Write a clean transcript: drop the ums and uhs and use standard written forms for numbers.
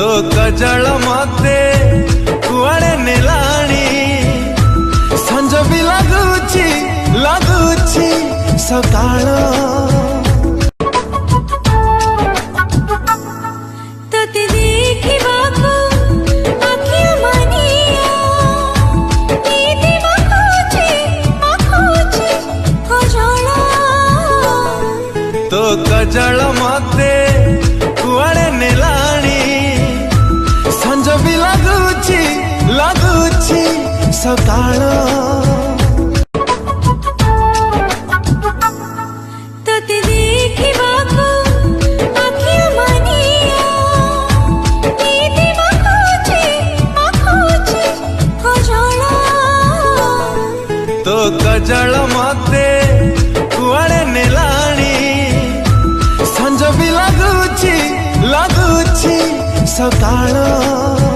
तो कजल मते कुआड़े नेलाणी संज भी लगुची सकाळ तो कजल मते कुआड़े नेलाणी संज भी लगुची सकाळ तो कजल मते कुआड़े नेलाणी संज भी लगुची सकाळ।